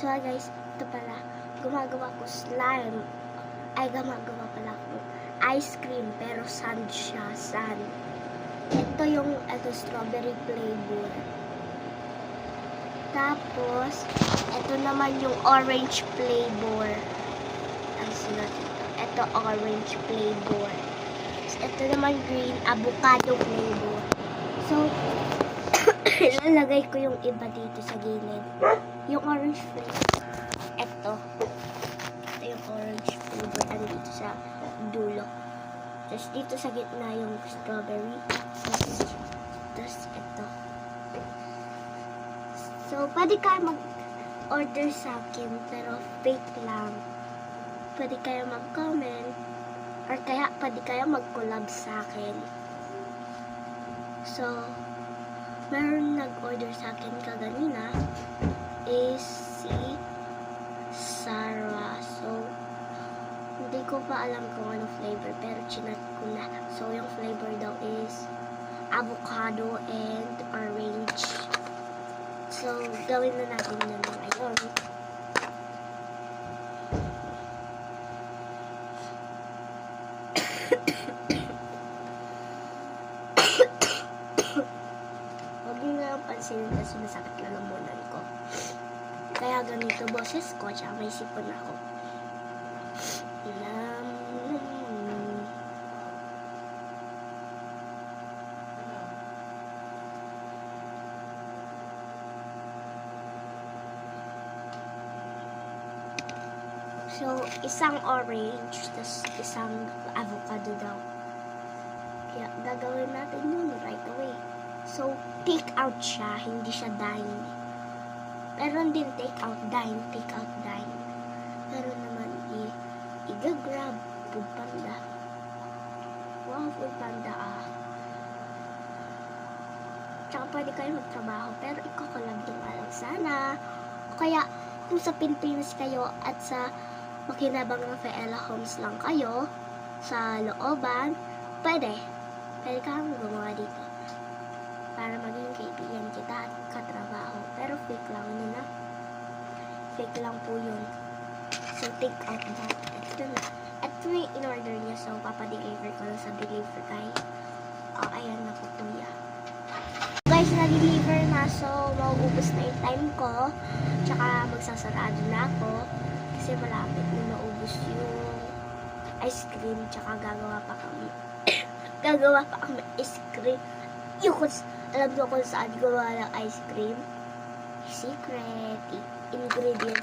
So guys, ito pala, gumagawa ko slime. Ay, gumagawa pala ko ice cream, pero sand siya, sand. Ito yung strawberry flavor. Tapos, ito naman yung orange flavor. Ang sulat ito. Ito orange flavor. Ito naman green avocado flavor. So, ilalagay ko yung iba dito sa gilid. Yung orange flavor. Ito yung orange flavor. Dito sa dulo. Tapos dito sa gitna yung strawberry. Tapos ito. So, pwede kayo mag-order sa akin, pero fake lang. Pwede kayo mag-comment, or kaya pwede kayo mag-collab sa akin. So, meron nag-order sa akin kaganina is si Sarah. So, hindi ko pa alam kung ano flavor, pero chinat ko na. So, yung flavor daw is avocado and orange. So, gawin na natin na ngayon. Huwag nyo nga pansinin kasi masakit lalamunan ko. Kaya ganito boses ko, tsaka may sipon ako. So, isang orange, tas isang avocado daw. Kaya, gagawin natin yun right away. So, take out siya, hindi siya dine. Meron din take out, dine, take out, dine. Meron naman i-grab, food panda. Wow, food panda Tsaka pwede kayo magtrabaho, pero ikakolab nyo nga lang sana. O kaya, kung sa Pilipinas kayo at sa makinabang Rafaela Homes lang kayo sa looban, pwede kang gumawa dito para maging kaibigan kita at katrabaho, pero fake lang yun fake lang po yun. So take out that. Ito na yung in-order niya, so papadeliver ko lang sa deliver guy. Ayan na po kuya guys, na-deliver na, so mauubos na yung time ko, tsaka magsasarado na ako kasi malapit na maubos yung ice cream, tsaka gagawa pa kami ice cream. Alam nyo kung saan gawa ng ice cream? Secret ingredients